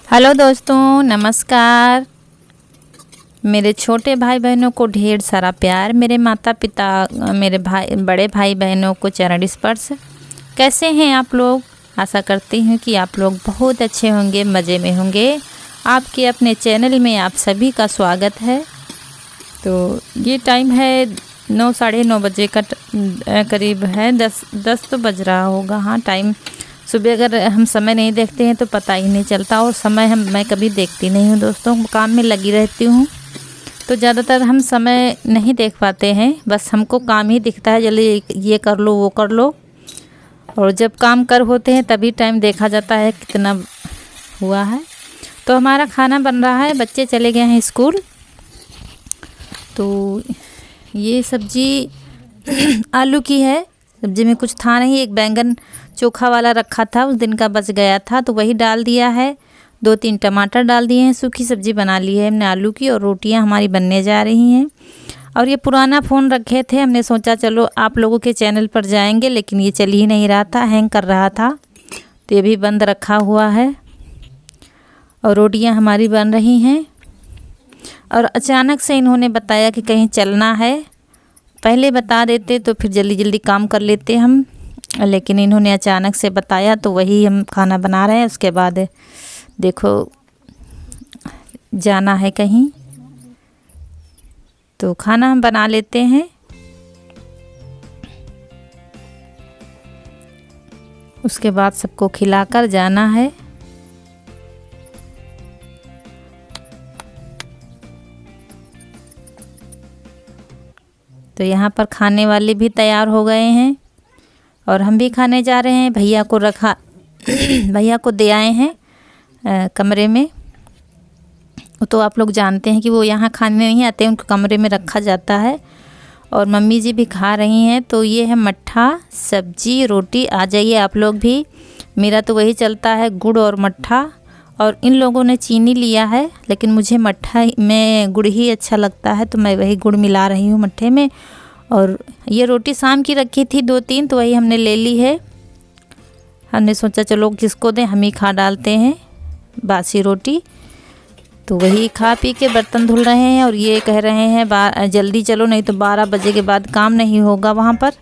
Hello दोस्तों, नमस्कार। मेरे छोटे भाई बहनों को ढेर सारा प्यार। मेरे माता पिता, मेरे बड़े भाई बहनों को चरण स्पर्श। कैसे हैं आप लोग? आशा करती हूँ कि आप लोग बहुत अच्छे होंगे, मज़े में होंगे। आपके अपने चैनल में आप सभी का स्वागत है। तो ये टाइम है 9 साढ़े 9 बजे का करीब है। 10 तो बज रहा होगा। हाँ, टाइम सुबह अगर हम समय नहीं देखते हैं तो पता ही नहीं चलता, और समय मैं कभी देखती नहीं हूँ दोस्तों, काम में लगी रहती हूँ। तो ज़्यादातर हम समय नहीं देख पाते हैं, बस हमको काम ही दिखता है, जल्दी ये कर लो वो कर लो। और जब काम कर होते हैं तभी टाइम देखा जाता है कितना हुआ है। तो हमारा खाना बन रहा है, बच्चे चले गए हैं स्कूल। तो ये सब्ज़ी आलू की है। सब्ज़ी में कुछ था नहीं, एक बैंगन चोखा वाला रखा था, उस दिन का बच गया था तो वही डाल दिया है। 2-3 टमाटर डाल दिए हैं, सूखी सब्ज़ी बना ली है हमने आलू की, और रोटियां हमारी बनने जा रही हैं। और ये पुराना फ़ोन रखे थे, हमने सोचा चलो आप लोगों के चैनल पर जाएंगे, लेकिन ये चल ही नहीं रहा था, हैंग कर रहा था। तो ये भी बंद रखा हुआ है और रोटियाँ हमारी बन रही हैं। और अचानक से इन्होंने बताया कि कहीं चलना है। पहले बता देते तो फिर जल्दी जल्दी काम कर लेते हम, लेकिन इन्होंने अचानक से बताया तो वही हम खाना बना रहे हैं। उसके बाद देखो जाना है कहीं, तो खाना हम बना लेते हैं। उसके बाद सबको खिलाकर जाना है। तो यहाँ पर खाने वाले भी तैयार हो गए हैं और हम भी खाने जा रहे हैं। भैया को रखा भैया को दे आए हैं कमरे में। तो आप लोग जानते हैं कि वो यहाँ खाने नहीं आते, उनको कमरे में रखा जाता है। और मम्मी जी भी खा रही हैं। तो ये है मट्ठा, सब्जी, रोटी। आ जाइए आप लोग भी। मेरा तो वही चलता है, गुड़ और मट्ठा। और इन लोगों ने चीनी लिया है, लेकिन मुझे मट्ठा में गुड़ ही अच्छा लगता है, तो मैं वही गुड़ मिला रही हूँ मट्ठे में। और ये रोटी शाम की रखी थी 2-3, तो वही हमने ले ली है। हमने सोचा चलो किसको दें, हम ही खा डालते हैं बासी रोटी। तो वही खा पी के बर्तन धुल रहे हैं। और ये कह रहे हैं जल्दी चलो, नहीं तो 12 बजे के बाद काम नहीं होगा वहाँ पर।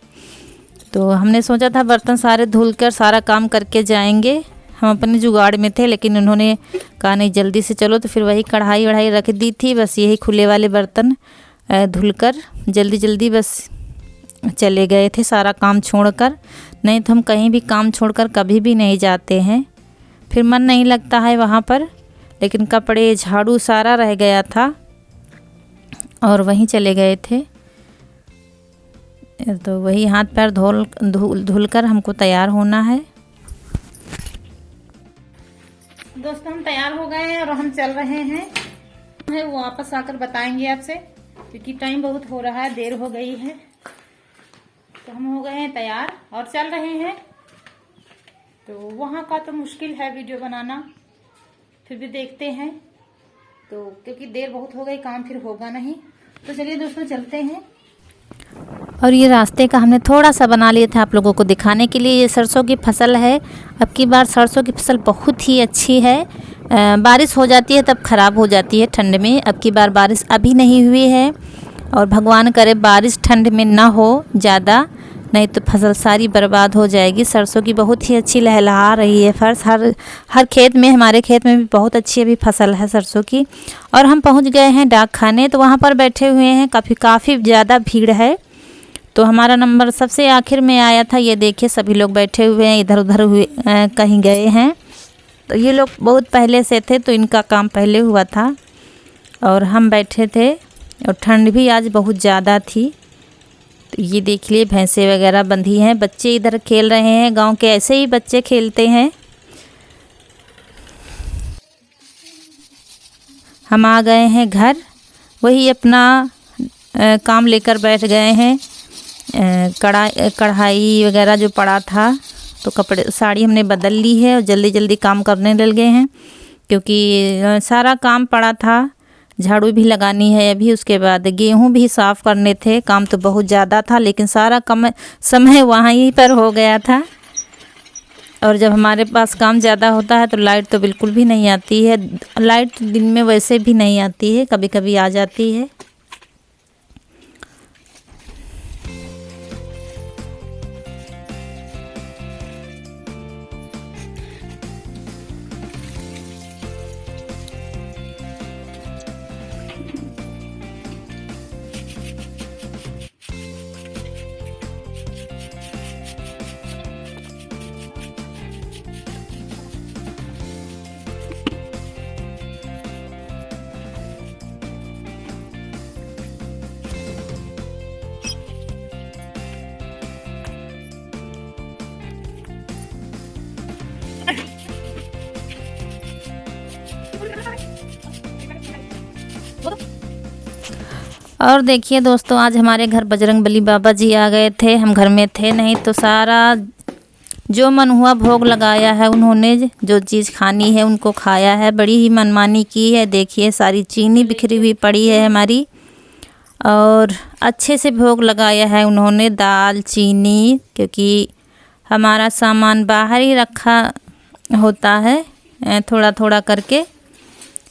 तो हमने सोचा था बर्तन सारे धुल कर सारा काम करके जाएंगे। हम अपने जुगाड़ में थे, लेकिन उन्होंने कहा नहीं जल्दी से चलो, तो फिर वही कढ़ाई वढ़ाई रख दी थी। बस यही खुले वाले बर्तन धुलकर जल्दी जल्दी बस चले गए थे, सारा काम छोड़कर। नहीं तो हम कहीं भी काम छोड़कर कभी भी नहीं जाते हैं, फिर मन नहीं लगता है वहाँ पर। लेकिन कपड़े झाड़ू सारा रह गया था और वहीं चले गए थे। तो वही हाथ पैर धुल कर हमको तैयार होना है। दोस्तों हम तैयार हो गए हैं और हम चल रहे हैं। वो वापस आकर बताएंगे आपसे, क्योंकि टाइम बहुत हो रहा है, देर हो गई है। तो हम हो गए हैं तैयार और चल रहे हैं। तो वहाँ का तो मुश्किल है वीडियो बनाना, फिर भी देखते हैं। तो क्योंकि देर बहुत हो गई, काम फिर होगा नहीं। तो चलिए दोस्तों चलते हैं। और ये रास्ते का हमने थोड़ा सा बना लिया था आप लोगों को दिखाने के लिए। ये सरसों की फसल है। अब की बार सरसों की फसल बहुत ही अच्छी है। बारिश हो जाती है तब ख़राब हो जाती है ठंड में। अब की बार बारिश अभी नहीं हुई है, और भगवान करे बारिश ठंड में ना हो ज़्यादा, नहीं तो फसल सारी बर्बाद हो जाएगी। सरसों की बहुत ही अच्छी लहलहा रही है फर्श। हर खेत में, हमारे खेत में भी बहुत अच्छी अभी फसल है सरसों की। और हम पहुंच गए हैं डाक खाने। तो वहाँ पर बैठे हुए हैं, काफ़ी ज़्यादा भीड़ है। तो हमारा नंबर सबसे आखिर में आया था। ये देखिए सभी लोग बैठे हुए हैं, इधर उधर हुए कहीं गए हैं। तो ये लोग बहुत पहले से थे, तो इनका काम पहले हुआ था और हम बैठे थे। और ठंड भी आज बहुत ज़्यादा थी। तो ये देख लिए भैंसे वगैरह बंधी हैं, बच्चे इधर खेल रहे हैं। गांव के ऐसे ही बच्चे खेलते हैं। हम आ गए हैं घर। वही अपना काम लेकर बैठ गए हैं। कढ़ाई वगैरह जो पड़ा था, तो कपड़े साड़ी हमने बदल ली है और जल्दी जल्दी काम करने लग गए हैं, क्योंकि सारा काम पड़ा था। झाड़ू भी लगानी है अभी, उसके बाद गेहूं भी साफ़ करने थे। काम तो बहुत ज़्यादा था, लेकिन सारा समय वहीं पर हो गया था। और जब हमारे पास काम ज़्यादा होता है तो लाइट तो बिल्कुल भी नहीं आती है। लाइट दिन में वैसे भी नहीं आती है, कभी कभी आ जाती है। और देखिए दोस्तों, आज हमारे घर बजरंगबली बाबा जी आ गए थे। हम घर में थे नहीं तो सारा जो मन हुआ भोग लगाया है उन्होंने। जो चीज़ खानी है उनको खाया है, बड़ी ही मनमानी की है। देखिए सारी चीनी बिखरी हुई पड़ी है हमारी, और अच्छे से भोग लगाया है उन्होंने। दाल चीनी, क्योंकि हमारा सामान बाहर ही रखा होता है, थोड़ा थोड़ा करके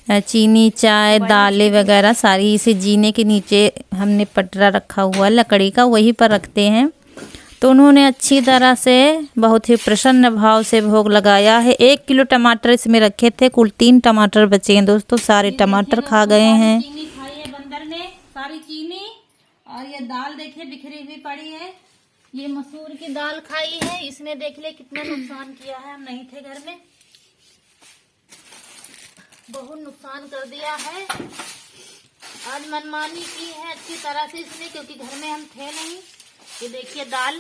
चीनी चाय दालें वगैरह सारी इसे जीने के नीचे हमने पटरा रखा हुआ लकड़ी का, वहीं पर रखते हैं। तो उन्होंने अच्छी तरह से बहुत ही प्रसन्न भाव से भोग लगाया है। 1 किलो टमाटर इसमें रखे थे, कुल 3 टमाटर बचे हैं दोस्तों। सारे टमाटर खा गए हैं। चीनी खाई है बंदर ने, सारी चीनी। और ये दाल देखिए बिखरी हुई पड़ी है। ये मसूर की दाल खाई है इसने, देख ले कितना नुकसान किया है। हम नहीं थे घर में, बहुत नुकसान कर दिया है। आज मनमानी की है अच्छी तरह से इसने, क्योंकि घर में हम थे नहीं। ये देखिए दाल,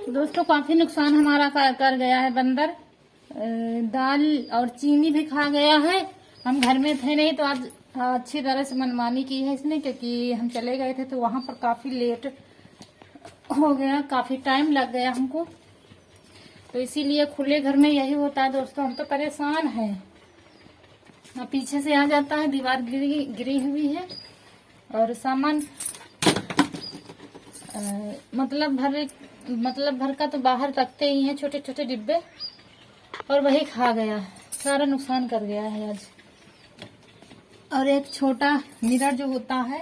दोस्तों काफी नुकसान हमारा कर गया है बंदर। दाल और चीनी भी खा गया है। हम घर में थे नहीं तो आज अच्छी तरह से मनमानी की है इसने, क्योंकि हम चले गए थे तो वहां पर काफी लेट हो गया, काफी टाइम लग गया हमको। तो इसीलिए खुले घर में यही होता है दोस्तों। हम तो परेशान हैं। अब पीछे से आ जाता है, दीवार गिरी हुई है और सामान मतलब भर का तो बाहर रखते ही हैं, छोटे छोटे डिब्बे, और वही खा गया, सारा नुकसान कर गया है आज। और एक छोटा मिरर जो होता है,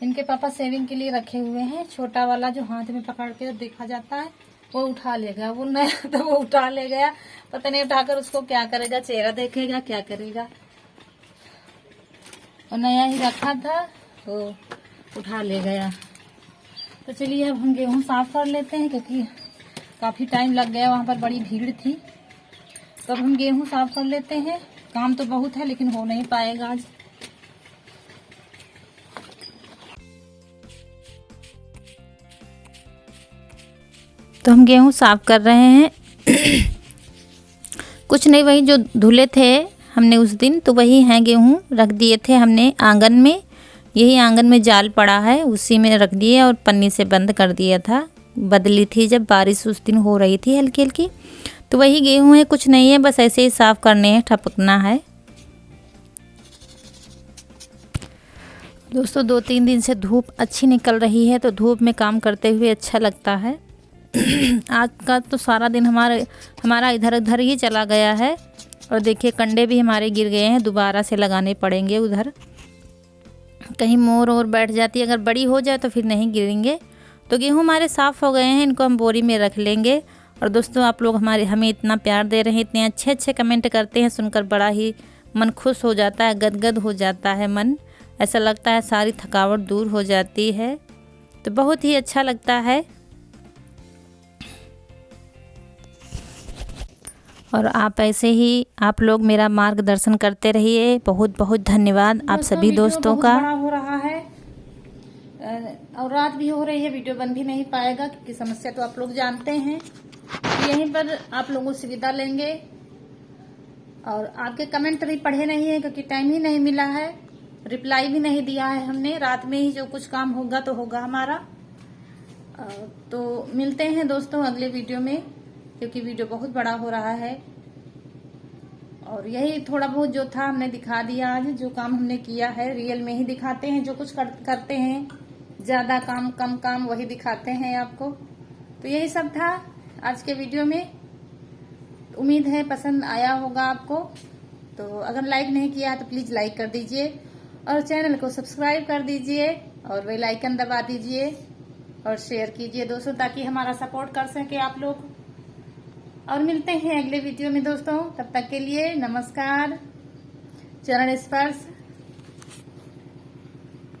इनके पापा सेविंग के लिए रखे हुए हैं, छोटा वाला जो हाथ में पकड़ के देखा जाता है, वो उठा ले गया। वो नया तो वो उठा ले गया, पता नहीं उठाकर उसको क्या करेगा, चेहरा देखेगा क्या करेगा। और नया ही रखा था वो उठा ले गया। तो चलिए अब हम गेहूं साफ कर लेते हैं, क्योंकि काफी टाइम लग गया, वहां पर बड़ी भीड़ थी। तो अब हम गेहूं साफ कर लेते हैं। काम तो बहुत है लेकिन हो नहीं पाएगा आज। तो हम गेहूं साफ कर रहे हैं। कुछ नहीं, वही जो धुले थे हमने उस दिन, तो वही हैं गेहूं, रख दिए थे हमने आंगन में। यही आंगन में जाल पड़ा है, उसी में रख दिए और पन्नी से बंद कर दिया था। बदली थी जब बारिश उस दिन हो रही थी हल्की हल्की, तो वही गेहूं है, कुछ नहीं है, बस ऐसे ही साफ करने हैं, ठपकना है। दोस्तों 2-3 दिन से धूप अच्छी निकल रही है, तो धूप में काम करते हुए अच्छा लगता है। आज का तो सारा दिन हमारा इधर उधर ही चला गया है। और देखिए कंडे भी हमारे गिर गए हैं, दोबारा से लगाने पड़ेंगे। उधर कहीं मोर और बैठ जाती है, अगर बड़ी हो जाए तो फिर नहीं गिरेंगे। तो गेहूँ हमारे साफ़ हो गए हैं, इनको हम बोरी में रख लेंगे। और दोस्तों आप लोग हमें इतना प्यार दे रहे हैं, इतने अच्छे अच्छे कमेंट करते हैं, सुनकर बड़ा ही मन खुश हो जाता है, गदगद हो जाता है मन। ऐसा लगता है सारी थकावट दूर हो जाती है, तो बहुत ही अच्छा लगता है। और आप ऐसे ही आप लोग मेरा मार्गदर्शन करते रहिए। बहुत बहुत धन्यवाद आप सभी दोस्तों का। बड़ा हो रहा है और रात भी हो रही है, वीडियो बन भी नहीं पाएगा, क्योंकि समस्या तो आप लोग जानते हैं। यहीं पर आप लोगों से विदा लेंगे। और आपके कमेंट भी पढ़े नहीं है, क्योंकि टाइम ही नहीं मिला है, रिप्लाई भी नहीं दिया है हमने। रात में ही जो कुछ काम होगा तो होगा हमारा। तो मिलते हैं दोस्तों अगले वीडियो में, क्योंकि वीडियो बहुत बड़ा हो रहा है। और यही थोड़ा बहुत जो था हमने दिखा दिया। आज जो काम हमने किया है रियल में ही दिखाते हैं, जो कुछ करते हैं ज्यादा काम कम काम वही दिखाते हैं आपको। तो यही सब था आज के वीडियो में। उम्मीद है पसंद आया होगा आपको। तो अगर लाइक नहीं किया तो प्लीज लाइक कर दीजिए और चैनल को सब्सक्राइब कर दीजिए और बेल आइकन दबा दीजिए और शेयर कीजिए दोस्तों, ताकि हमारा सपोर्ट कर सके आप लोग। और मिलते हैं अगले वीडियो में दोस्तों, तब तक के लिए नमस्कार। चरण स्पर्श